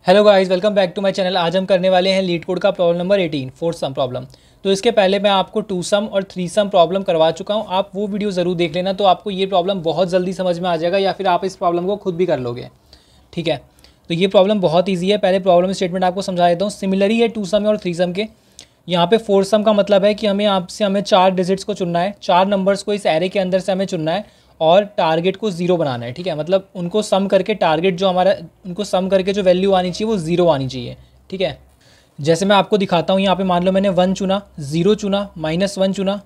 Hello guys, welcome back to my channel. आज हम करने वाले हैं लीड कोड का problem number 18 fourth sum problem. तो इसके पहले मैं आपको 2 सम और 3 सम प्रॉब्लम करवा चुका हूं। आप वो वीडियो ज़रूर देख लेना, तो आपको ये प्रॉब्लम बहुत जल्दी समझ में आ जाएगा, या फिर आप इस प्रॉब्लम को खुद भी कर लोगे। ठीक है, तो ये प्रॉब्लम बहुत ईजी है। पहले प्रॉब्लम स्टेटमेंट आपको समझा देता हूँ। सिमिलरी है 2 सम और 3 सम के। यहाँ पे 4 सम का मतलब है कि हमें 4 डिजिट्स को चुनना है, 4 नंबर्स को इस एरे के अंदर से हमें चुनना है और टारगेट को 0 बनाना है। ठीक है, मतलब उनको सम करके टारगेट जो हमारा, उनको सम करके जो वैल्यू आनी चाहिए वो 0 आनी चाहिए। ठीक है, जैसे मैं आपको दिखाता हूँ। यहाँ पे मान लो मैंने 1 चुना, 0 चुना, -1 चुना,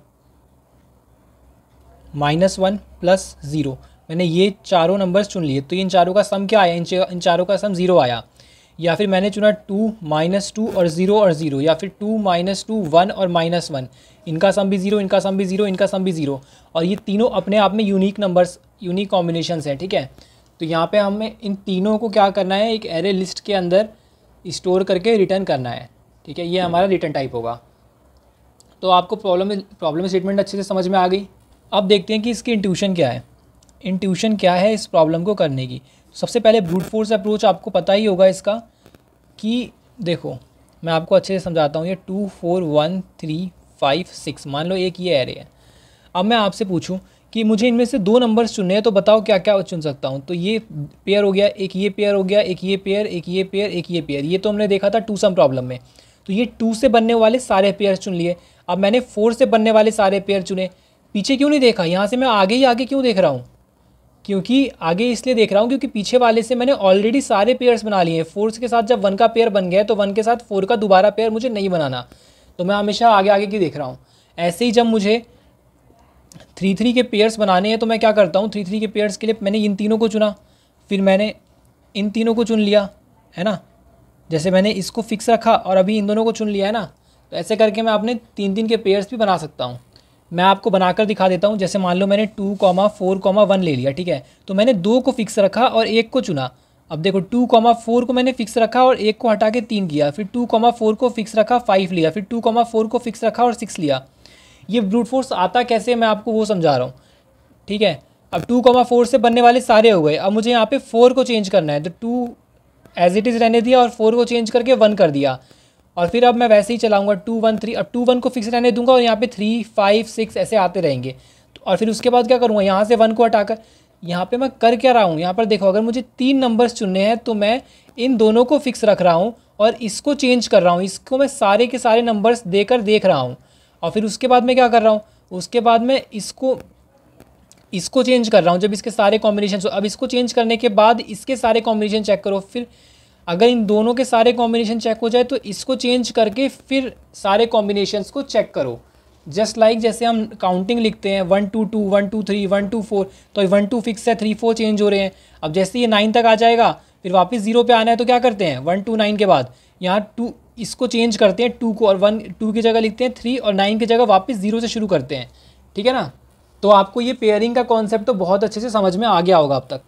-1 प्लस 0। मैंने ये चारों नंबर्स चुन लिए, तो इन चारों का सम क्या आया? इन चारों का सम 0 आया। या फिर मैंने चुना 2, -2 और 0 और 0, या फिर 2, -2, 1 और -1। इनका सम भी 0, इनका सम भी 0, इनका सम भी 0। और ये तीनों अपने आप में यूनिक नंबर्स, यूनिक कॉम्बिनेशंस हैं। ठीक है, तो यहाँ पे हमें इन तीनों को क्या करना है, एक एरे लिस्ट के अंदर स्टोर करके रिटर्न करना है। ठीक है, ये हमारा रिटर्न टाइप होगा। तो आपको प्रॉब्लम स्टेटमेंट अच्छे से समझ में आ गई। अब देखते हैं कि इसकी इंट्यूशन क्या है। इंट्यूशन क्या है इस प्रॉब्लम को करने की। सबसे पहले ब्रूट फोर्स अप्रोच आपको पता ही होगा इसका, कि देखो मैं आपको अच्छे से समझाता हूँ। ये 2, 4, 1, 3, 5, 6 मान लो एक ये एरे है। अब मैं आपसे पूछूं कि मुझे इनमें से 2 नंबर्स चुनने हैं, तो बताओ क्या क्या चुन सकता हूँ। तो ये पेयर हो गया, एक ये पेयर हो गया, एक ये पेयर, एक ये पेयर, एक ये पेयर। ये तो हमने देखा था 2 सम प्रॉब्लम में। तो ये 2 से बनने वाले सारे पेयर चुन लिए। अब मैंने 4 से बनने वाले सारे पेयर चुने। पीछे क्यों नहीं देखा, यहाँ से मैं आगे ही आगे क्यों देख रहा हूँ? क्योंकि आगे इसलिए देख रहा हूँ क्योंकि पीछे वाले से मैंने ऑलरेडी सारे पेयर्स बना लिए हैं। 4 के साथ जब 1 का पेयर बन गया, तो 1 के साथ 4 का दोबारा पेयर मुझे नहीं बनाना। तो मैं हमेशा आगे आगे की देख रहा हूँ। ऐसे ही जब मुझे 3 के पेयर्स बनाने हैं, तो मैं क्या करता हूँ, 3 के पेयर्स के लिए मैंने इन तीनों को चुना, फिर मैंने इन तीनों को चुन लिया, है ना। जैसे मैंने इसको फिक्स रखा और अभी इन दोनों को चुन लिया है ना। तो ऐसे करके मैं अपने 3 के पेयर्स भी बना सकता हूँ। मैं आपको बनाकर दिखा देता हूँ। जैसे मान लो मैंने 2, 4, 1 ले लिया। ठीक है, तो मैंने 2 को फिक्स रखा और 1 को चुना। अब देखो 2, 4 को मैंने फिक्स रखा और 1 को हटा के 3 किया, फिर 2, 4 को फिक्स रखा, 5 लिया, फिर 2, 4 को फिक्स रखा और 6 लिया। ये ब्रूट फोर्स आता कैसे, मैं आपको वो समझा रहा हूँ। ठीक है, अब 2, 4 से बनने वाले सारे हो गए। अब मुझे यहाँ पे 4 को चेंज करना है, तो 2 एज इट इज़ रहने दिया और 4 को चेंज करके 1 कर दिया। और फिर अब मैं वैसे ही चलाऊंगा 2, 1, 3। अब 2, 1 को फिक्स रहने दूंगा और यहाँ पे 3, 5, 6 ऐसे आते रहेंगे। और फिर उसके बाद क्या करूँगा, यहाँ से 1 को हटाकर यहाँ पे मैं कर क्या रहा हूँ, यहाँ पर देखो, अगर मुझे 3 नंबर्स चुनने हैं, तो मैं इन दोनों को फिक्स रख रहा हूँ और इसको चेंज कर रहा हूँ। इसको मैं सारे के सारे नंबर्स देकर देख रहा हूँ। और फिर उसके बाद मैं क्या कर रहा हूँ, उसके बाद मैं इसको चेंज कर रहा हूँ। जब इसके सारे कॉम्बिनेशन, अब इसको चेंज करने के बाद इसके सारे कॉम्बिनेशन चेक करो। फिर अगर इन दोनों के सारे कॉम्बिनेशन चेक हो जाए, तो इसको चेंज करके फिर सारे कॉम्बिनेशंस को चेक करो। जस्ट लाइक जैसे हम काउंटिंग लिखते हैं 1 2 2, 1 2 3, 1 2 4, तो 1 2 फिक्स है, 3 4 चेंज हो रहे हैं। अब जैसे ये 9 तक आ जाएगा, फिर वापस 0 पे आना है, तो क्या करते हैं 1 2 9 के बाद यहाँ 2 इसको चेंज करते हैं 2 को, और 1 2 की जगह लिखते हैं 3, और 9 की जगह वापस 0 से शुरू करते हैं। ठीक है ना। तो आपको ये पेयरिंग का कॉन्सेप्ट तो बहुत अच्छे से समझ में आ गया होगा अब तक।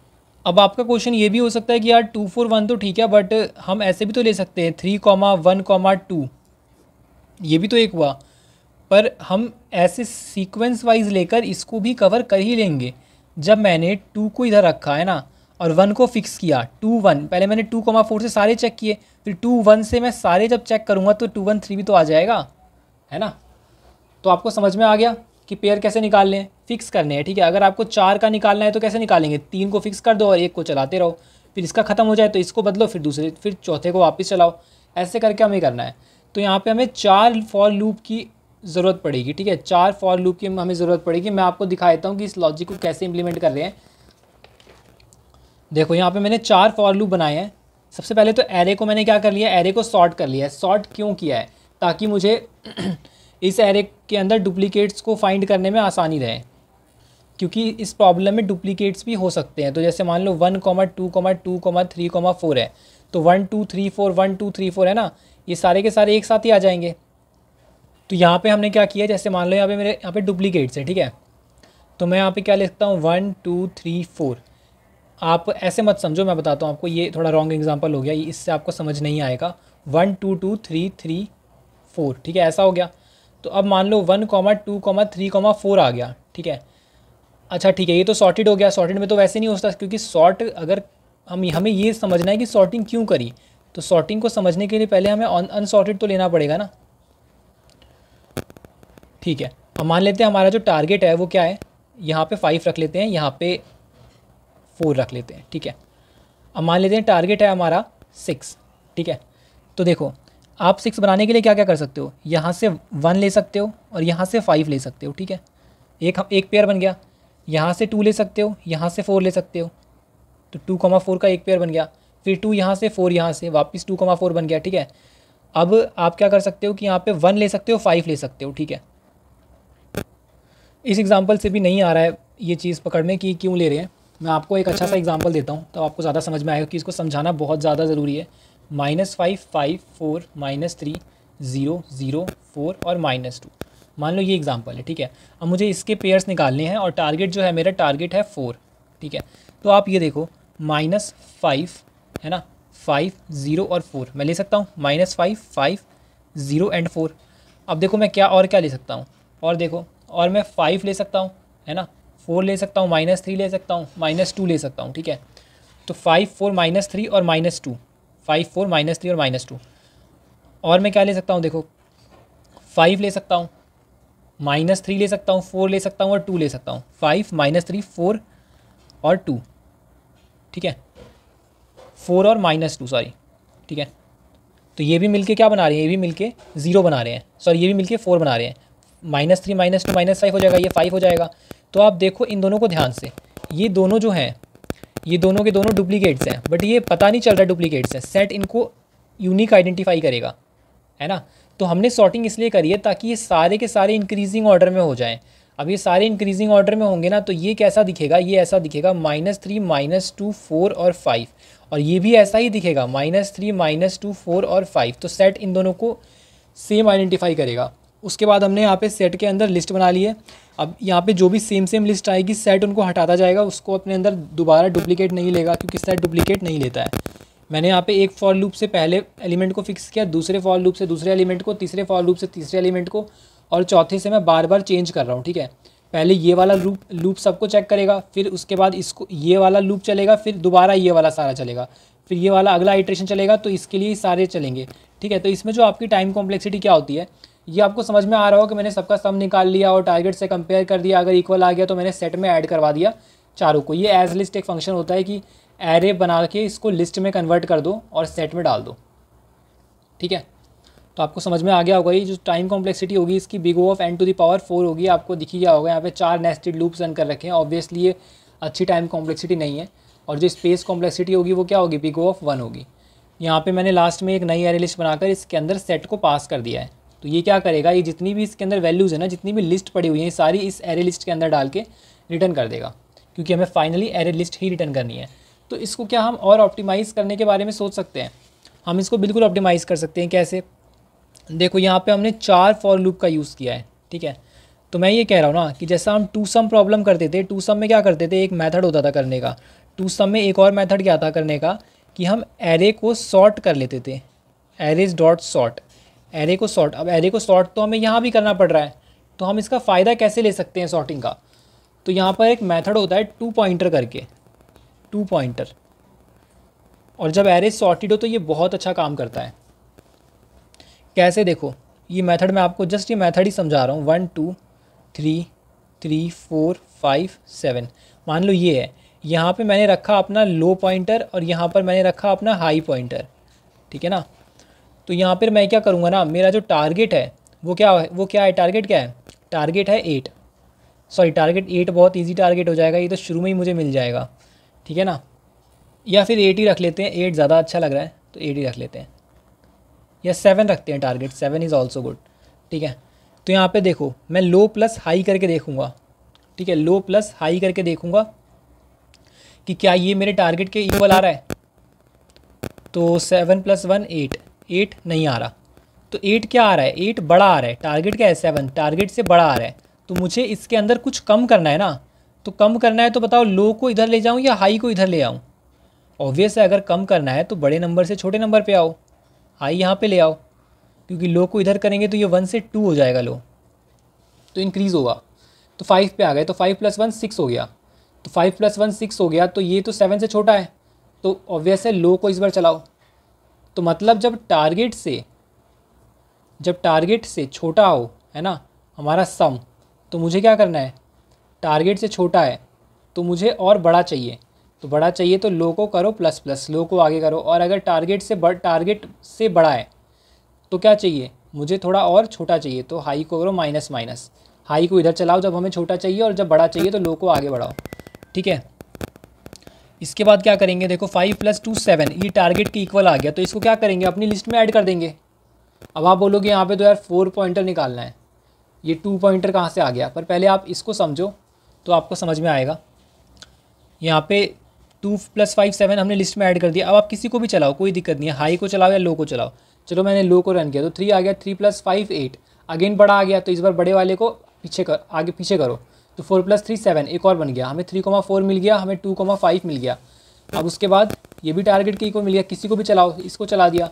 अब आपका क्वेश्चन ये भी हो सकता है कि यार 2 4 1 तो ठीक है, बट हम ऐसे भी तो ले सकते हैं 3, 1, 2। ये भी तो एक हुआ, पर हम ऐसे सीक्वेंस वाइज लेकर इसको भी कवर कर ही लेंगे। जब मैंने 2 को इधर रखा है ना, और 1 को फिक्स किया, 2 1, पहले मैंने 2, 4 से सारे चेक किए, फिर 2 1 से मैं सारे जब चेक करूँगा, तो 2 1 3 भी तो आ जाएगा, है ना। तो आपको समझ में आ गया कि पेयर कैसे निकालने हैं, फिक्स करने हैं। ठीक है, अगर आपको 4 का निकालना है तो कैसे निकालेंगे, 3 को फिक्स कर दो और 1 को चलाते रहो। फिर इसका ख़त्म हो जाए तो इसको बदलो, फिर चौथे को वापस चलाओ। ऐसे करके हमें करना है। तो यहाँ पे हमें 4 फॉर लूप की ज़रूरत पड़ेगी। ठीक है, 4 फॉर लूप की हमें ज़रूरत पड़ेगी। मैं आपको दिखा देता हूँ कि इस लॉजिक को कैसे इंप्लीमेंट कर रहे हैं। देखो यहाँ पर मैंने 4 फॉर लूप बनाए हैं। सबसे पहले तो एरे को मैंने क्या कर लिया, एरे को सॉर्ट कर लिया है। सॉर्ट क्यों किया है, ताकि मुझे इस एरे के अंदर डुप्लीकेट्स को फाइंड करने में आसानी रहे, क्योंकि इस प्रॉब्लम में डुप्लीकेट्स भी हो सकते हैं। तो जैसे मान लो 1, 2, 2, 3, 4 है, तो 1 2 3 4 1 2 3 4 है ना, ये सारे के सारे एक साथ ही आ जाएंगे। तो यहाँ पे हमने क्या किया, जैसे मान लो यहाँ पे डुप्लीकेट्स है। ठीक है, तो मैं यहाँ पे क्या लिखता हूँ 1 2 3 4। आप ऐसे मत समझो, मैं बताता हूँ आपको, ये थोड़ा रॉन्ग एग्जाम्पल हो गया, इससे आपको समझ नहीं आएगा। 1 2 2 3 3 4, ठीक है, ऐसा हो गया। तो अब मान लो 1 2 3 4 आ गया। ठीक है, अच्छा ठीक है, ये तो सॉर्टेड हो गया। सॉर्टेड में तो वैसे नहीं होता, क्योंकि सॉर्ट अगर हमें ये समझना है कि सॉर्टिंग क्यों करी। तो सॉर्टिंग को समझने के लिए पहले हमें अनसॉर्टेड तो लेना पड़ेगा ना। ठीक है, अब मान लेते हैं हमारा जो टारगेट है वो क्या है, यहाँ पे 5 रख लेते हैं, यहाँ पे 4 रख लेते हैं। ठीक है, अब मान लेते हैं टारगेट है हमारा 6। ठीक है, तो देखो आप 6 बनाने के लिए क्या क्या कर सकते हो, यहाँ से 1 ले सकते हो और यहाँ से 5 ले सकते हो। ठीक है, एक पेयर बन गया। यहाँ से 2 ले सकते हो, यहाँ से 4 ले सकते हो, तो 2,4 का एक पेयर बन गया। फिर 2 यहाँ से 4 यहाँ से वापस 2,4 बन गया। ठीक है, अब आप क्या कर सकते हो कि यहाँ पे 1 ले सकते हो, 5 ले सकते हो। ठीक है, इस एग्जांपल से भी नहीं आ रहा है ये चीज़ पकड़ में कि क्यों ले रहे हैं। मैं आपको एक अच्छा सा एग्जांपल देता हूँ तो आपको ज़्यादा समझ में आएगा कि इसको समझाना बहुत ज़्यादा ज़रूरी है। -5 5 4 -3 0 0 4 और -2, मान लो ये एग्जांपल है। ठीक है, अब मुझे इसके पेयर्स निकालने हैं और टारगेट जो है मेरा टारगेट है 4। ठीक है, तो आप ये देखो -5 है ना, 5 0 और 4 मैं ले सकता हूँ, -5 5 0 एंड 4। अब देखो मैं क्या ले सकता हूँ, और देखो और मैं 5 ले सकता हूँ है ना, 4 ले सकता हूँ, -3 ले सकता हूँ, -2 ले सकता हूँ। ठीक है, तो 5 4 -3 और -2, 5 4 -3 और -2। और मैं क्या ले सकता हूँ, देखो 5 ले सकता हूँ, -3 ले सकता हूँ, 4 ले सकता हूँ और 2 ले सकता हूँ। 5 -3 4 और 2। ठीक है, 4 और -2 सॉरी। ठीक है, तो ये भी मिलके क्या बना रहे हैं, ये भी मिलके 0 बना रहे हैं, सॉरी ये भी मिलके 4 बना रहे हैं। -3 -2 -5 हो जाएगा, ये 5 हो जाएगा। तो आप देखो इन दोनों को ध्यान से, ये दोनों जो हैं ये दोनों के दोनों डुप्लीकेट्स हैं, बट ये पता नहीं चल रहा डुप्लीकेट्स हैं, सेट इनको यूनिक आइडेंटिफाई करेगा, है ना। तो हमने सॉर्टिंग इसलिए करी है ताकि ये सारे के सारे इंक्रीजिंग ऑर्डर में हो जाएं। अब ये सारे इंक्रीजिंग ऑर्डर में होंगे ना, तो ये कैसा दिखेगा, ये ऐसा दिखेगा -3 -2 4 और 5, और ये भी ऐसा ही दिखेगा -3 -2 4 और 5। तो सेट इन दोनों को सेम आइडेंटिफाई करेगा। उसके बाद हमने यहाँ पे सेट के अंदर लिस्ट बना ली है। अब यहाँ पे जो भी सेम लिस्ट आएगी सेट उनको हटाता जाएगा, उसको अपने अंदर दोबारा डुप्लीकेट नहीं लेगा, क्योंकि सेट डुप्लीकेट नहीं लेता है। मैंने यहाँ पे एक फॉर लूप से पहले एलिमेंट को फिक्स किया, दूसरे फॉर लूप से दूसरे एलिमेंट को, तीसरे फॉर लूप से तीसरे एलिमेंट को, और चौथे से मैं बार बार चेंज कर रहा हूँ। ठीक है, पहले ये वाला लूप सबको चेक करेगा, फिर उसके बाद इसको ये वाला लूप चलेगा, फिर दोबारा ये वाला सारा चलेगा, फिर ये वाला अगला आइट्रेशन चलेगा, तो इसके लिए सारे चलेंगे। ठीक है, तो इसमें जो आपकी टाइम कॉम्प्लेक्सिटी क्या होती है ये आपको समझ में आ रहा हो कि मैंने सबका सम निकाल लिया और टारगेट से कंपेयर कर दिया, अगर इक्वल आ गया तो मैंने सेट में ऐड करवा दिया चारों को। ये एज लिस्ट एक फंक्शन होता है कि एरे बना के इसको लिस्ट में कन्वर्ट कर दो और सेट में डाल दो। ठीक है, तो आपको समझ में आ गया होगा। ये जो टाइम कॉम्प्लेक्सिटी होगी इसकी बिग O ऑफ n⁴ होगी, आपको दिखी गया होगा। यहाँ पे 4 नेस्टेड लूप्स रन कर रखे हैं, ऑब्वियसली ये अच्छी टाइम कॉम्प्लेक्सिटी नहीं है। और जो स्पेस कॉम्प्लेक्सिटी होगी वो क्या होगी, बिग O ऑफ 1 होगी। यहाँ पे मैंने लास्ट में एक नई एरे लिस्ट बनाकर इसके अंदर सेट को पास कर दिया है। तो ये क्या करेगा, ये जितनी भी इसके अंदर वैल्यूज़ है ना, जितनी भी लिस्ट पड़ी हुई है, सारी इस एरे लिस्ट के अंदर डाल के रिटर्न कर देगा, क्योंकि हमें फाइनली एरे लिस्ट ही रिटर्न करनी है। तो इसको क्या हम और ऑप्टिमाइज़ करने के बारे में सोच सकते हैं? हम इसको बिल्कुल ऑप्टिमाइज़ कर सकते हैं। कैसे, देखो यहाँ पे हमने 4 फॉर लूप का यूज़ किया है। ठीक है, तो मैं ये कह रहा हूँ ना कि जैसा हम टू सम प्रॉब्लम करते थे, टू सम में क्या करते थे, एक मेथड होता था करने का। टू सम में एक और मेथड क्या था करने का कि हम एरे को सॉर्ट कर लेते थे, एरेज डॉट सॉर्ट, एरे को सॉर्ट। अब एरे को सॉर्ट तो हमें यहाँ भी करना पड़ रहा है, तो हम इसका फ़ायदा कैसे ले सकते हैं सॉर्टिंग का? तो यहाँ पर एक मेथड होता है 2 पॉइंटर करके, 2 पॉइंटर, और जब एरेज सॉर्टेड हो तो ये बहुत अच्छा काम करता है। कैसे, देखो ये मेथड मैं आपको जस्ट ये मेथड ही समझा रहा हूँ। 1 2 3 3 4 5 7, मान लो ये है, यहाँ पे मैंने रखा अपना लो पॉइंटर और यहाँ पर मैंने रखा अपना हाई पॉइंटर। ठीक है ना, तो यहाँ पर मैं क्या करूँगा ना, मेरा जो टारगेट है वो क्या है, टारगेट क्या है, टारगेट है 8, सॉरी टारगेट 8 बहुत ईजी टारगेट हो जाएगा, ये तो शुरू में ही मुझे मिल जाएगा। ठीक है ना, या फिर 8 ही रख लेते हैं, 8 ज़्यादा अच्छा लग रहा है तो 8 ही रख लेते हैं, या 7 रखते हैं, टारगेट 7 इज़ ऑल्सो गुड। ठीक है, तो यहाँ पे देखो मैं लो प्लस हाई करके देखूँगा। ठीक है, लो प्लस हाई करके देखूँगा कि क्या ये मेरे टारगेट के इक्वल आ रहा है। तो 7 + 1 8, 8 नहीं आ रहा, तो 8 क्या आ रहा है, 8 बड़ा आ रहा है, टारगेट क्या है 7, टारगेट से बड़ा आ रहा है। तो मुझे इसके अंदर कुछ कम करना है ना, तो कम करना है तो बताओ लो को इधर ले जाऊँ या हाई को इधर ले आऊँ? ऑब्वियस है, अगर कम करना है तो बड़े नंबर से छोटे नंबर पे आओ, हाई यहाँ पे ले आओ, क्योंकि लो को इधर करेंगे तो ये 1 से 2 हो जाएगा, लो तो इंक्रीज़ होगा। तो 5 पे आ गए, तो 5 + 1 6 हो गया, तो 5 + 1 6 हो गया, तो ये तो 7 से छोटा है, तो ऑब्वियस है लो को इस बार चलाओ, तो मतलब जब टारगेट से छोटा हो, है ना, हमारा सम, तो मुझे क्या करना है, टारगेट से छोटा है तो मुझे और बड़ा चाहिए, तो बड़ा चाहिए तो लो को करो प्लस प्लस, लो को आगे करो, और अगर टारगेट से बड़ा है तो क्या चाहिए, मुझे थोड़ा और छोटा चाहिए, तो हाई को करो माइनस माइनस, हाई को इधर चलाओ जब हमें छोटा चाहिए, और जब बड़ा चाहिए तो लो को आगे बढ़ाओ। ठीक है, इसके बाद क्या करेंगे, देखो 5 + 2 7, ये टारगेट के इक्वल आ गया, तो इसको क्या करेंगे, अपनी लिस्ट में ऐड कर देंगे। अब आप बोलोगे यहाँ पे तो यार 4 पॉइंटर निकालना है, ये 2 पॉइंटर कहाँ से आ गया, पर पहले आप इसको समझो तो आपको समझ में आएगा। यहाँ पे 2 + 5 7 हमने लिस्ट में ऐड कर दिया। अब आप किसी को भी चलाओ, कोई दिक्कत नहीं है, हाई को चलाओ या लो को चलाओ। चलो मैंने लो को रन किया तो 3 आ गया, 3 + 5 8, अगेन बड़ा आ गया, तो इस बार बड़े वाले को आगे पीछे करो, तो 4 + 3 7, एक और बन गया, हमें 3,4 मिल गया, हमें 2,5 मिल गया। अब उसके बाद ये भी टारगेट के इक्वल मिल गया, किसी को भी चलाओ, इसको चला दिया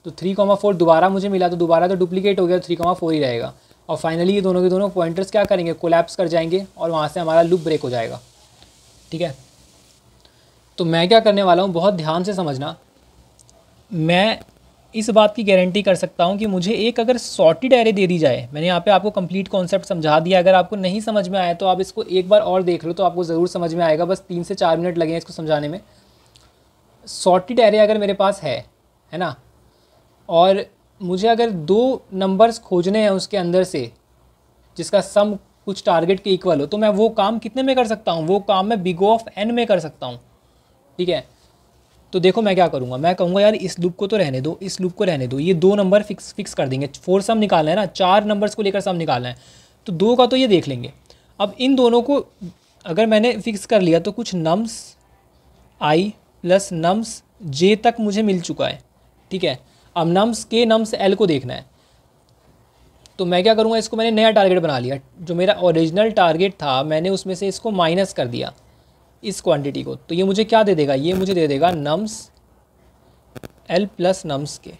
तो 3,4 दोबारा मुझे मिला, तो दोबारा तो डुप्लीकेट हो गया, 3,4 ही रहेगा। और फाइनली ये दोनों के दोनों पॉइंटर्स क्या करेंगे, कोलैप्स कर जाएंगे, और वहाँ से हमारा लूप ब्रेक हो जाएगा। ठीक है, तो मैं क्या करने वाला हूँ, बहुत ध्यान से समझना। मैं इस बात की गारंटी कर सकता हूँ कि मुझे एक अगर सॉर्टेड एरे दे दी जाए, मैंने यहाँ पे आपको कंप्लीट कॉन्सेप्ट समझा दिया, अगर आपको नहीं समझ में आया तो आप इसको एक बार और देख लो, तो आपको ज़रूर समझ में आएगा, बस 3 से 4 मिनट लगे इसको समझाने में। सॉर्टेड एरे अगर मेरे पास है ना, और मुझे अगर 2 नंबर्स खोजने हैं उसके अंदर से जिसका सम कुछ टारगेट के इक्वल हो, तो मैं वो काम कितने में कर सकता हूँ, वो काम मैं बिग ऑफ n में कर सकता हूँ। ठीक है, तो देखो मैं क्या करूँगा, मैं कहूँगा यार इस लूप को तो रहने दो, इस लूप को रहने दो, ये 2 नंबर फिक्स कर देंगे, 4 सम निकालना है ना, 4 नंबर्स को लेकर सम निकालना है, तो 2 का तो ये देख लेंगे। अब इन दोनों को अगर मैंने फिक्स कर लिया तो कुछ नम्स i + नम्स j तक मुझे मिल चुका है। ठीक है, अब नम्स k नम्स l को देखना है, तो मैं क्या करूँगा, इसको मैंने नया टारगेट बना लिया, जो मेरा ओरिजिनल टारगेट था मैंने उसमें से इसको माइनस कर दिया, इस क्वांटिटी को, तो ये मुझे क्या दे देगा, ये मुझे दे देगा नम्स l + नम्स k।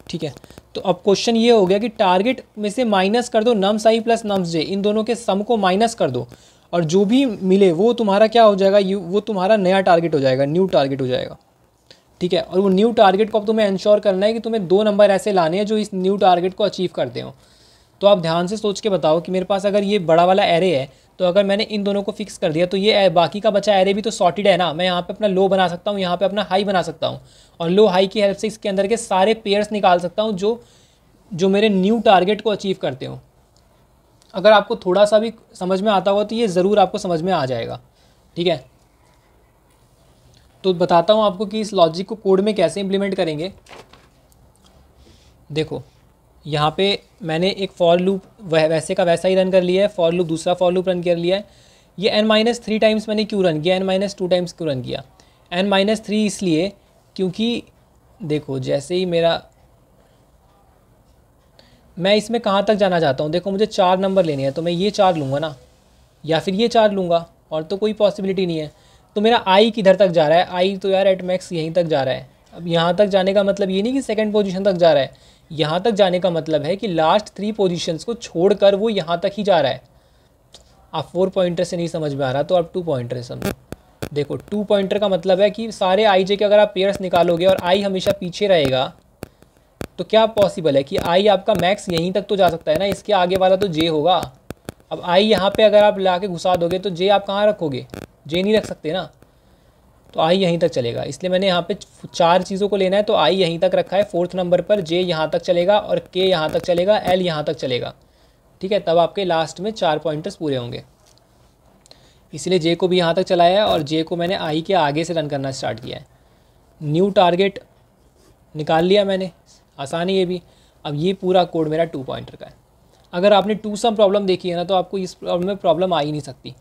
ठीक है, तो अब क्वेश्चन ये हो गया कि टारगेट में से माइनस कर दो नम्स i + नम्स j, इन दोनों के सम को माइनस कर दो, और जो भी मिले वो तुम्हारा क्या हो जाएगा, वो तुम्हारा नया टारगेट हो जाएगा, न्यू टारगेट हो जाएगा। ठीक है, और वो न्यू टारगेट को अब तुम्हें इंश्योर करना है कि तुम्हें 2 नंबर ऐसे लाने हैं जो इस न्यू टारगेट को अचीव करते हो। तो आप ध्यान से सोच के बताओ कि मेरे पास अगर ये बड़ा वाला एरे है, तो अगर मैंने इन दोनों को फिक्स कर दिया तो ये बाकी का बचा एरे भी तो सॉर्टेड है ना, मैं यहाँ पे अपना लो बना सकता हूँ, यहाँ पे अपना हाई बना सकता हूँ, और लो हाई की हेल्प से इसके अंदर के सारे पेयर्स निकाल सकता हूँ जो मेरे न्यू टारगेट को अचीव करते हो। अगर आपको थोड़ा सा भी समझ में आता होगा तो ये ज़रूर आपको समझ में आ जाएगा। ठीक है, तो बताता हूँ आपको कि इस लॉजिक को कोड में कैसे इम्प्लीमेंट करेंगे। देखो यहाँ पे मैंने एक फॉर लूप वैसे का वैसा ही रन कर लिया है, फॉर लूप दूसरा फॉर लूप रन कर लिया है। ये n-3 टाइम्स मैंने क्यों रन किया, n-2 टाइम्स क्यों रन किया, n-3 इसलिए क्योंकि देखो जैसे ही मैं इसमें कहाँ तक जाना चाहता हूँ, देखो मुझे 4 नंबर लेने हैं, तो मैं ये 4 लूँगा ना, या फिर ये 4 लूँगा, और तो कोई पॉसिबिलिटी नहीं है। तो मेरा आई किधर तक जा रहा है, आई तो यार एट मैक्स यहीं तक जा रहा है। अब यहाँ तक जाने का मतलब ये नहीं कि सेकंड पोजीशन तक जा रहा है, यहाँ तक जाने का मतलब है कि लास्ट 3 पोजीशंस को छोड़कर वो यहाँ तक ही जा रहा है। आप 4 पॉइंटर से नहीं समझ में आ रहा तो आप 2 पॉइंटर से समझो। देखो 2 पॉइंटर का मतलब है कि सारे आई जे के अगर आप पेयर्स निकालोगे और आई हमेशा पीछे रहेगा, तो क्या पॉसिबल है कि आई आपका मैक्स यहीं तक तो जा सकता है ना, इसके आगे वाला तो जे होगा। अब आई यहाँ पे अगर आप ला के घुसा दोगे तो जे आप कहाँ रखोगे, जे नहीं रख सकते ना, तो आई यहीं तक चलेगा। इसलिए मैंने यहाँ पे 4 चीज़ों को लेना है, तो आई यहीं तक रखा है 4th नंबर पर, जे यहाँ तक चलेगा और के यहाँ तक चलेगा, एल यहाँ तक चलेगा। ठीक है, तब आपके लास्ट में 4 पॉइंटर्स पूरे होंगे। इसलिए जे को भी यहाँ तक चलाया है और जे को मैंने आई के आगे से रन करना स्टार्ट किया है। न्यू टारगेट निकाल लिया मैंने, आसान है ये भी। अब ये पूरा कोड मेरा 2 पॉइंटर का है। अगर आपने 2 सम प्रॉब्लम देखी है ना, तो आपको इस प्रॉब्लम में प्रॉब्लम आ ही नहीं सकती।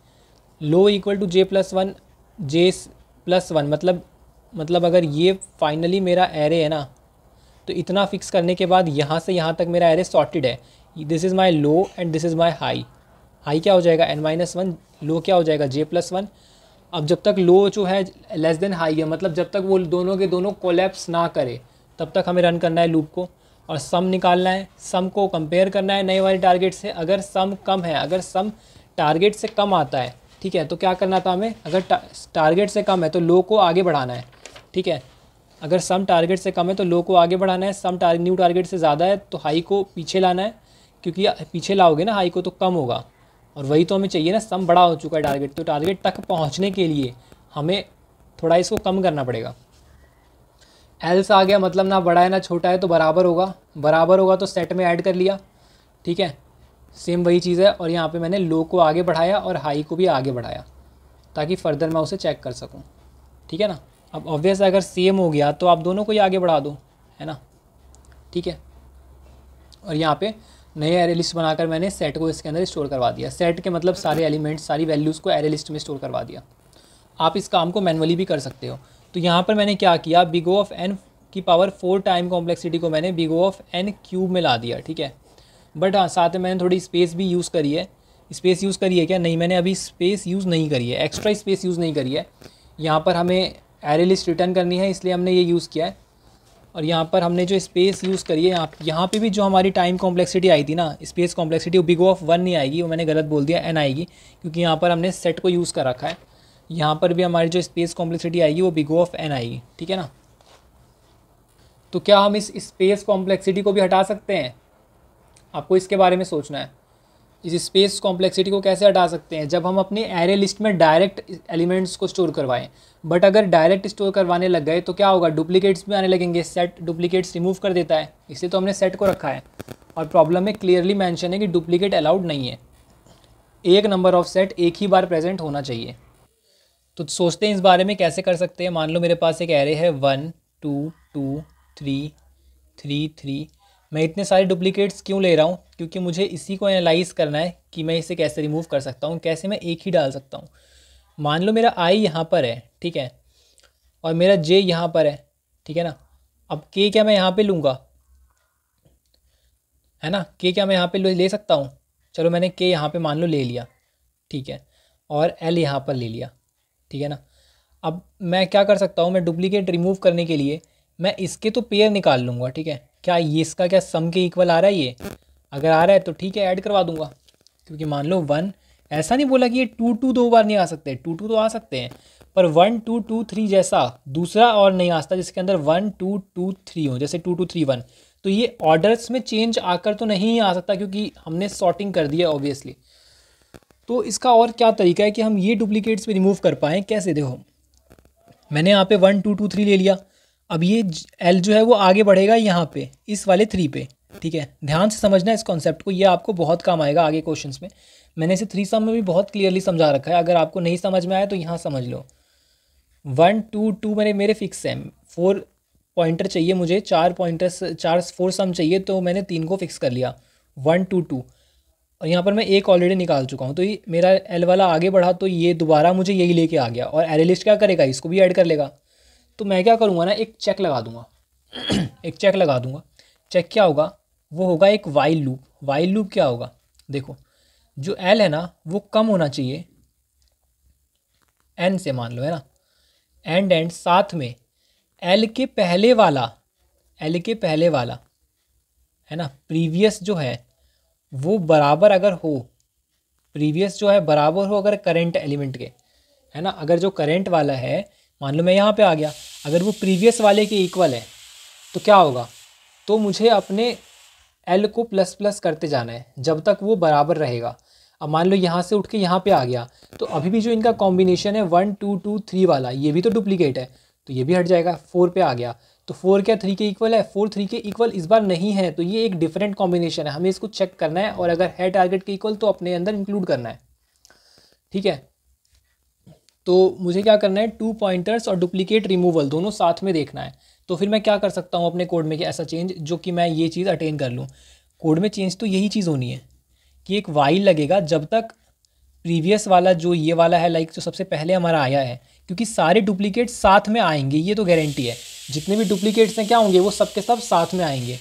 लो इक्वल टू j+1, j+1 मतलब अगर ये फाइनली मेरा एरे है ना, तो इतना फिक्स करने के बाद यहाँ से यहाँ तक मेरा एरे सॉर्टेड है। This is my low and this is my high. High क्या हो जाएगा n-1, लो क्या हो जाएगा j+1। अब जब तक लो जो है लेस देन हाई है, मतलब जब तक वो दोनों के दोनों कोलैप्स ना करे तब तक हमें रन करना है लूप को, और सम निकालना है। सम को कंपेयर करना है नए वाले टारगेट से। अगर सम कम है, अगर सम टारगेट से कम आता है, ठीक है, तो क्या करना था हमें, अगर टारगेट से कम है तो लो को आगे बढ़ाना है। ठीक है, अगर सम टारगेट से कम है तो लो को आगे बढ़ाना है, सम न्यू टारगेट से ज़्यादा है तो हाई को पीछे लाना है, क्योंकि पीछे लाओगे ना हाई को तो कम होगा, और वही तो हमें चाहिए ना, सम बड़ा हो चुका है टारगेट, तो टारगेट तक पहुंचने के लिए हमें थोड़ा इसको कम करना पड़ेगा। एल्स आ गया मतलब ना बड़ा है ना छोटा है तो बराबर होगा, बराबर होगा तो सेट में ऐड कर लिया, ठीक है, सेम वही चीज़ है। और यहाँ पे मैंने लो को आगे बढ़ाया और हाई को भी आगे बढ़ाया ताकि फर्दर मैं उसे चेक कर सकूँ, ठीक है ना। अब ऑब्वियस अगर सेम हो गया तो आप दोनों को ही आगे बढ़ा दो, है ना, ठीक है। और यहाँ पे नए एरे लिस्ट बनाकर मैंने सेट को इसके अंदर स्टोर करवा दिया। सेट के मतलब सारे एलिमेंट्स, सारी वैल्यूज़ को एरे लिस्ट में स्टोर करवा दिया। आप इस काम को मैनुअली भी कर सकते हो। तो यहाँ पर मैंने क्या किया, बिग O ऑफ n की पावर 4 टाइम कॉम्प्लेक्सिटी को मैंने big O of n cube में ला दिया, ठीक है। बट हाँ, साथ में मैंने थोड़ी स्पेस भी यूज़ करी है। स्पेस यूज़ करी है क्या? नहीं, मैंने अभी स्पेस यूज़ नहीं करी है, एक्स्ट्रा स्पेस यूज़ नहीं करी है। यहाँ पर हमें एरे लिस्ट रिटर्न करनी है इसलिए हमने ये यूज़ किया है। और यहाँ पर हमने जो स्पेस यूज़ करी है, यहाँ पे भी जो हमारी टाइम कॉम्प्लेक्सिटी आई थी ना, स्पेस कॉम्प्लेक्सिटी, वो बिग O ऑफ 1 नहीं आएगी, वो मैंने गलत बोल दिया, n आएगी, क्योंकि यहाँ पर हमने सेट को यूज़ कर रखा है। यहाँ पर भी हमारी जो स्पेस कॉम्प्लेक्सिटी आएगी वो बिग O ऑफ n आएगी, ठीक है ना। तो क्या हम इस स्पेस कॉम्प्लेक्सिटी को भी हटा सकते हैं? आपको इसके बारे में सोचना है। इस स्पेस कॉम्प्लेक्सिटी को कैसे हटा सकते हैं? जब हम अपने एरे लिस्ट में डायरेक्ट एलिमेंट्स को स्टोर करवाएं। बट अगर डायरेक्ट स्टोर करवाने लग गए तो क्या होगा, डुप्लीकेट्स भी आने लगेंगे। सेट डुप्लीकेट्स रिमूव कर देता है, इसलिए तो हमने सेट को रखा है। और प्रॉब्लम में क्लियरली मेंशन है कि डुप्लीकेट अलाउड नहीं है, एक नंबर ऑफ सेट एक ही बार प्रेजेंट होना चाहिए। तो सोचते हैं इस बारे में कैसे कर सकते हैं। मान लो मेरे पास एक एरे है 1 2 2 3 3 3। मैं इतने सारे डुप्लीकेट्स क्यों ले रहा हूँ? क्योंकि मुझे इसी को एनालाइज करना है कि मैं इसे कैसे रिमूव कर सकता हूँ, कैसे मैं एक ही डाल सकता हूँ। मान लो मेरा I यहाँ पर है, ठीक है, और मेरा J यहाँ पर है, ठीक है ना। अब K क्या मैं यहाँ पे लूँगा, है ना, K क्या मैं यहाँ पे ले सकता हूँ? चलो मैंने K यहाँ पे मान लो ले लिया, ठीक है, और L यहाँ पर ले लिया, ठीक है ना। अब मैं क्या कर सकता हूँ, मैं डुप्लीकेट रिमूव करने के लिए मैं इसके तो पेयर निकाल लूँगा, ठीक है। क्या ये इसका क्या सम के इक्वल आ रहा है? ये अगर आ रहा है तो ठीक है, ऐड करवा दूंगा। क्योंकि मान लो 1, ऐसा नहीं बोला कि ये 2 2 दो बार नहीं आ सकते, 2 2 तो आ सकते हैं, पर 1 2 2 3 जैसा दूसरा और नहीं आ सकता जिसके अंदर 1 2 2 3 हो, जैसे 2 2 3 1। तो ये ऑर्डर्स में चेंज आकर तो नहीं आ सकता क्योंकि हमने सॉर्टिंग कर दिया ऑब्वियसली। तो इसका और क्या तरीका है कि हम ये डुप्लीकेट्स भी रिमूव कर पाएँ? कैसे? देखो, मैंने यहाँ पे 1 2 2 3 ले लिया। अब ये L जो है वो आगे बढ़ेगा यहाँ पे इस वाले 3 पे, ठीक है। ध्यान से समझना इस कॉन्सेप्ट को, ये आपको बहुत काम आएगा आगे क्वेश्चंस में। मैंने इसे 3 सम में भी बहुत क्लियरली समझा रखा है, अगर आपको नहीं समझ में आया तो यहाँ समझ लो। 1 2 2 मेरे फिक्स है, 4 पॉइंटर चाहिए मुझे, 4 पॉइंटर्स, 4 सम चाहिए, तो मैंने 3 को फिक्स कर लिया 1 2 2। और यहाँ पर मैं एक ऑलरेडी निकाल चुका हूँ, तो ये मेरा L वाला आगे बढ़ा तो ये दोबारा मुझे यही लेके आ गया। और एरे लिस्ट क्या करेगा, इसको भी ऐड कर लेगा। तो मैं क्या करूँगा ना, एक चेक लगा दूँगा एक चेक लगा दूँगा। चेक क्या होगा? वो होगा एक वाइल लूप। वाइल लूप क्या होगा? देखो, जो L है ना वो कम होना चाहिए N से, मान लो, है ना, एंड साथ में L के पहले वाला, L के पहले वाला, है ना, प्रीवियस जो है वो बराबर अगर हो, प्रीवियस जो है बराबर हो अगर करंट एलिमेंट के, है ना। अगर जो करंट वाला है, मान लो मैं यहाँ पे आ गया, अगर वो प्रीवियस वाले के इक्वल है तो क्या होगा, तो मुझे अपने L को प्लस प्लस करते जाना है जब तक वो बराबर रहेगा। अब मान लो यहाँ से उठ के यहाँ पे आ गया, तो अभी भी जो इनका कॉम्बिनेशन है 1 2 2 3 वाला, ये भी तो डुप्लीकेट है, तो ये भी हट जाएगा। 4 पे आ गया, तो 4 क्या 3 के इक्वल है? 4 3 के इक्वल इस बार नहीं है, तो ये एक डिफरेंट कॉम्बिनेशन है, हमें इसको चेक करना है, और अगर है टारगेट के इक्वल तो अपने अंदर इंक्लूड करना है, ठीक है। तो मुझे क्या करना है, 2 पॉइंटर्स और डुप्लीकेट रिमूवल दोनों साथ में देखना है। तो फिर मैं क्या कर सकता हूँ अपने कोड में कि ऐसा चेंज जो कि मैं ये चीज़ अटेन कर लूँ। कोड में चेंज तो यही चीज़ होनी है कि एक वाइल लगेगा जब तक प्रीवियस वाला जो ये वाला है, लाइक जो सबसे पहले हमारा आया है, क्योंकि सारे डुप्लीकेट साथ में आएंगे, ये तो गारंटी है। जितने भी डुप्लीकेट्स हैं क्या होंगे, वो सब के सब साथ में आएंगे।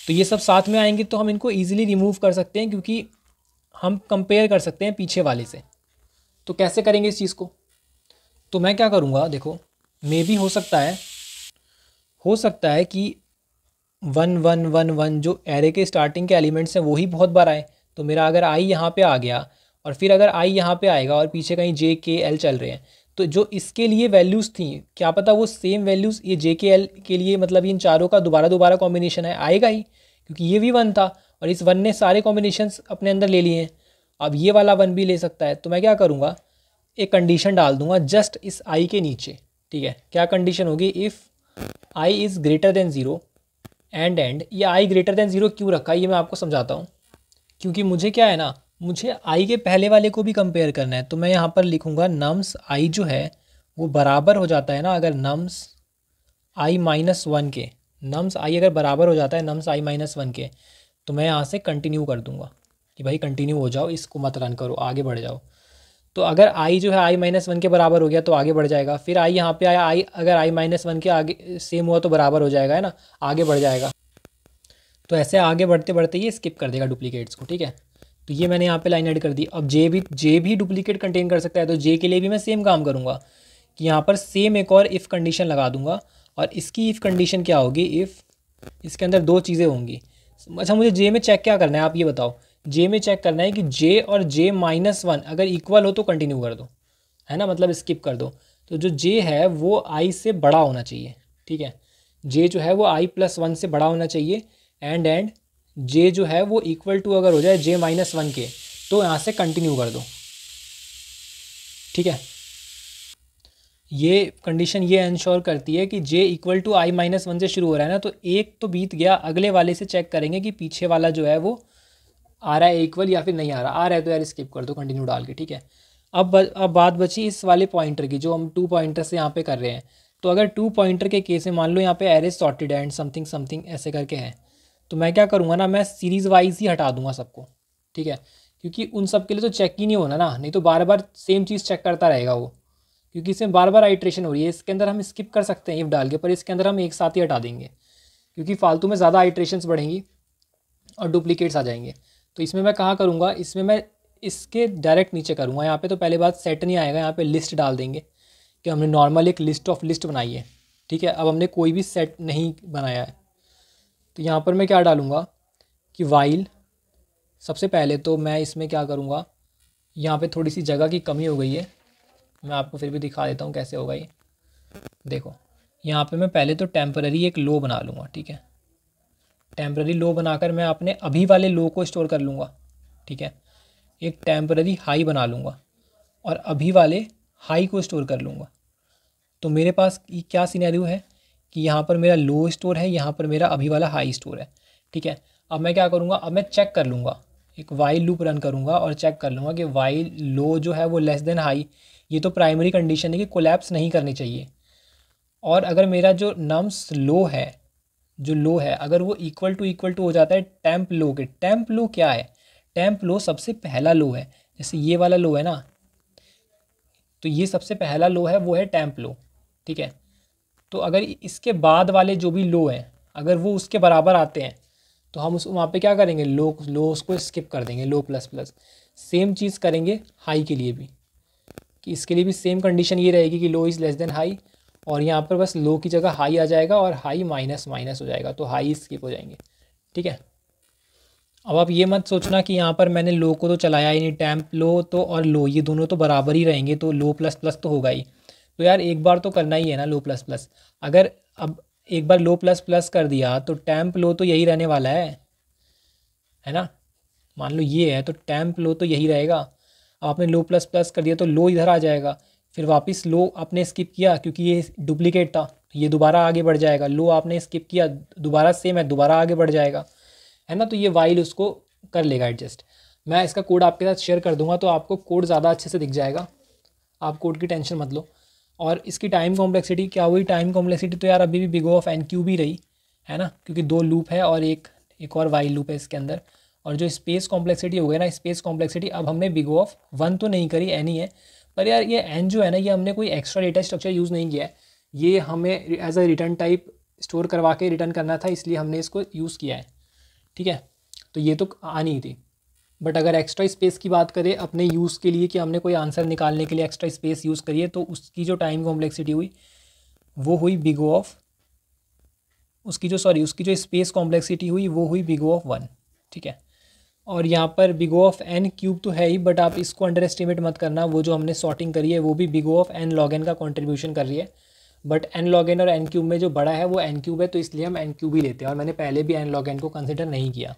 तो ये सब साथ में आएंगे तो हम इनको ईजिली रिमूव कर सकते हैं, क्योंकि हम कंपेयर कर सकते हैं पीछे वाले से। तो कैसे करेंगे इस चीज़ को? तो मैं क्या करूँगा, देखो, मे भी हो सकता है कि 1 1 1 1 जो एरे के स्टार्टिंग के एलिमेंट्स हैं वही बहुत बार आए। तो मेरा अगर I यहाँ पे आ गया और फिर अगर I यहाँ पे आएगा और पीछे कहीं J K L चल रहे हैं, तो जो इसके लिए वैल्यूज़ थी, क्या पता वो सेम वैल्यूज़ ये जे के एल के लिए, मतलब इन चारों का दोबारा दोबारा कॉम्बिनेशन है, आएगा ही, क्योंकि ये भी वन था और इस वन ने सारे कॉम्बिनेशंस अपने अंदर ले लिए हैं। अब ये वाला वन भी ले सकता है। तो मैं क्या करूँगा, एक कंडीशन डाल दूंगा जस्ट इस आई के नीचे। ठीक है, क्या कंडीशन होगी, if I is greater than zero and ये आई ग्रेटर देन ज़ीरो क्यों रखा है ये मैं आपको समझाता हूँ। क्योंकि मुझे क्या है ना, मुझे आई के पहले वाले को भी कंपेयर करना है। तो मैं यहाँ पर लिखूँगा नम्स आई जो है वो बराबर हो जाता है ना, अगर नम्स आई माइनस वन के, नम्स आई अगर बराबर हो जाता है नम्स आई माइनस वन के, तो मैं यहाँ से कंटिन्यू कर दूँगा कि भाई कंटिन्यू हो जाओ, इसको मत रन करो, आगे बढ़ जाओ। तो अगर आई जो है आई माइनस वन के बराबर हो गया तो आगे बढ़ जाएगा। फिर आई यहाँ पे आया, आई अगर आई माइनस वन के आगे सेम हुआ तो बराबर हो जाएगा, है ना, आगे बढ़ जाएगा। तो ऐसे आगे बढ़ते बढ़ते ये स्किप कर देगा डुप्लीकेट्स को। ठीक है, तो ये मैंने यहाँ पे लाइन ऐड कर दी। अब जे भी डुप्लीकेट कंटेन कर सकता है, तो जे के लिए भी मैं सेम काम करूँगा कि यहाँ पर सेम एक और इफ़ कंडीशन लगा दूंगा। और इसकी इफ़ कंडीशन क्या होगी, इफ़ इसके अंदर दो चीज़ें होंगी। अच्छा, मुझे जे में चेक क्या करना है आप ये बताओ। जे में चेक करना है कि जे और जे माइनस वन अगर इक्वल हो तो कंटिन्यू कर दो, है ना, मतलब स्किप कर दो। तो जो जे है वो आई से बड़ा होना चाहिए। ठीक है, जे जो है वो आई प्लस वन से बड़ा होना चाहिए। एंड जे जो है वो इक्वल टू अगर हो जाए जे माइनस वन के, तो यहाँ से कंटिन्यू कर दो। ठीक है, ये कंडीशन ये इंश्योर करती है कि J equal to I minus one से शुरू हो रहा है ना, तो एक तो बीत गया, अगले वाले से चेक करेंगे कि पीछे वाला जो है वो आ रहा है इक्वल या फिर नहीं आ रहा है तो यार स्किप कर दो कंटिन्यू डाल के। ठीक है, अब बात बची इस वाले पॉइंटर की, जो हम 2 पॉइंटर से यहाँ पे कर रहे हैं। तो अगर 2 पॉइंटर के केस में मान लो यहाँ पे array sorted and something something ऐसे करके है, तो मैं क्या करूँगा ना, मैं सीरीज़ वाइज ही हटा दूंगा सबको। ठीक है, क्योंकि उन सब के लिए तो चेक ही नहीं होना ना, नहीं तो बार बार सेम चीज़ चेक करता रहेगा वो, क्योंकि इसमें बार बार आइट्रेशन हो रही है। इसके अंदर हम स्किप कर सकते हैं इफ डाल के, पर इसके अंदर हम एक साथ ही हटा देंगे, क्योंकि फालतू में ज़्यादा आइट्रेशंस बढ़ेंगी और डुप्लीकेट्स आ जाएंगे। तो इसमें मैं कहाँ करूँगा, इसमें मैं इसके डायरेक्ट नीचे करूँगा। यहाँ पे तो पहले बात सेट नहीं आएगा, यहाँ पे लिस्ट डाल देंगे कि हमने नॉर्मल एक लिस्ट ऑफ लिस्ट बनाई है। ठीक है, अब हमने कोई भी सेट नहीं बनाया है। तो यहाँ पर मैं क्या डालूँगा कि वाइल, सबसे पहले तो मैं इसमें क्या करूँगा, यहाँ पे थोड़ी सी जगह की कमी हो गई है, मैं आपको फिर भी दिखा देता हूँ कैसे होगा ये। देखो, यहाँ पे मैं पहले तो टेम्पररी एक लो बना लूँगा। ठीक है, टेम्पररी लो बनाकर मैं अपने अभी वाले लो को स्टोर कर लूँगा। ठीक है, एक टेम्पररी हाई बना लूँगा और अभी वाले हाई को स्टोर कर लूँगा। तो मेरे पास क्या सिनेरियो है कि यहाँ पर मेरा लो स्टोर है, यहाँ पर मेरा अभी वाला हाई स्टोर है। ठीक है, अब मैं क्या करूँगा, अब मैं चेक कर लूँगा, एक वाइल लूप रन करूँगा और चेक कर लूँगा कि वाइल लो जो है वो लेस देन हाई, ये तो प्राइमरी कंडीशन है कि कोलैप्स नहीं करनी चाहिए। और अगर मेरा जो नम्स लो है, जो लो है अगर वो इक्वल टू हो जाता है टेम्प लो के। टेम्प लो क्या है, टेम्प लो सबसे पहला लो है। जैसे ये वाला लो है ना, तो ये सबसे पहला लो है वो है टेम्प लो। ठीक है, तो अगर इसके बाद वाले जो भी लो हैं अगर वो उसके बराबर आते हैं तो हम उस वहाँ पे क्या करेंगे, लो उसको स्किप कर देंगे, लो प्लस प्लस। सेम चीज़ करेंगे हाई के लिए भी, कि इसके लिए भी सेम कंडीशन ये रहेगी कि लो इज़ लेस देन हाई, और यहाँ पर बस लो की जगह हाई आ जाएगा और हाई माइनस माइनस हो जाएगा, तो हाई स्किप हो जाएंगे। ठीक है, अब आप ये मत सोचना कि यहाँ पर मैंने लो को तो चलाया ही नहीं, टैम्प लो तो और लो ये दोनों तो बराबर ही रहेंगे, तो लो प्लस प्लस तो होगा ही। तो यार एक बार तो करना ही है ना लो प्लस प्लस। अगर अब एक बार लो प्लस प्लस कर दिया तो टैम्प लो तो यही रहने वाला है ना, मान लो ये है तो टैम्प लो तो यही रहेगा। अब आपने लो प्लस प्लस कर दिया तो लो इधर आ जाएगा, फिर वापस लो आपने स्किप किया क्योंकि ये डुप्लीकेट था, ये दोबारा आगे बढ़ जाएगा। लो आपने स्किप किया, दोबारा सेम है, दोबारा आगे बढ़ जाएगा, है ना। तो ये वाइल उसको कर लेगा एडजस्ट। मैं इसका कोड आपके साथ शेयर कर दूंगा तो आपको कोड ज़्यादा अच्छे से दिख जाएगा, आप कोड की टेंशन मत लो। और इसकी टाइम कॉम्प्लेक्सिटी क्या हुई, टाइम कॉम्प्लेक्सिटी तो यार अभी भी बिग ऑफ एन क्यू भी रही है ना, क्योंकि 2 लूप है और एक और वाइल लूप है इसके अंदर। और जो स्पेस कॉम्प्लेक्सिटी हो गई ना, स्पेस कॉम्प्लेक्सिटी अब हमने बिग ऑफ 1 तो नहीं करी, एन ही है। पर यार ये एन जो है ना, ये हमने कोई एक्स्ट्रा डेटा स्ट्रक्चर यूज़ नहीं किया है, ये हमें as a return type store करवा के रिटर्न करना था, इसलिए हमने इसको यूज़ किया है। ठीक है, तो ये तो आनी ही थी। बट अगर एक्स्ट्रा स्पेस की बात करें अपने यूज़ के लिए कि हमने कोई आंसर निकालने के लिए एक्स्ट्रा स्पेस यूज़ करिए, तो उसकी जो टाइम कॉम्प्लेक्सिटी हुई वो हुई बिग ऑफ, उसकी जो स्पेस कॉम्प्लेक्सिटी हुई वो हुई बिग ऑफ 1। ठीक है, और यहाँ पर big O of n cube तो है ही, बट आप इसको अंडर एस्टिमेट मत करना। वो जो हमने सॉर्टिंग करी है वो भी big O of n log n का कंट्रीब्यूशन कर रही है, बट n log n और n क्यूब में जो बड़ा है वो n क्यूब है, तो इसलिए हम n क्यूब ही लेते हैं, और मैंने पहले भी n log n को कंसिडर नहीं किया।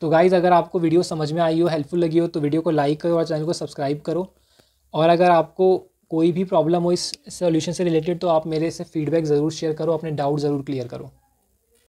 तो गाइज़, अगर आपको वीडियो समझ में आई हो, हेल्पफुल लगी हो, तो वीडियो को लाइक करो और चैनल को सब्सक्राइब करो। और अगर आपको कोई भी प्रॉब्लम हो इस सॉल्यूशन से रिलेटेड तो आप मेरे से फीडबैक ज़रूर शेयर करो, अपने डाउट ज़रूर क्लियर करो।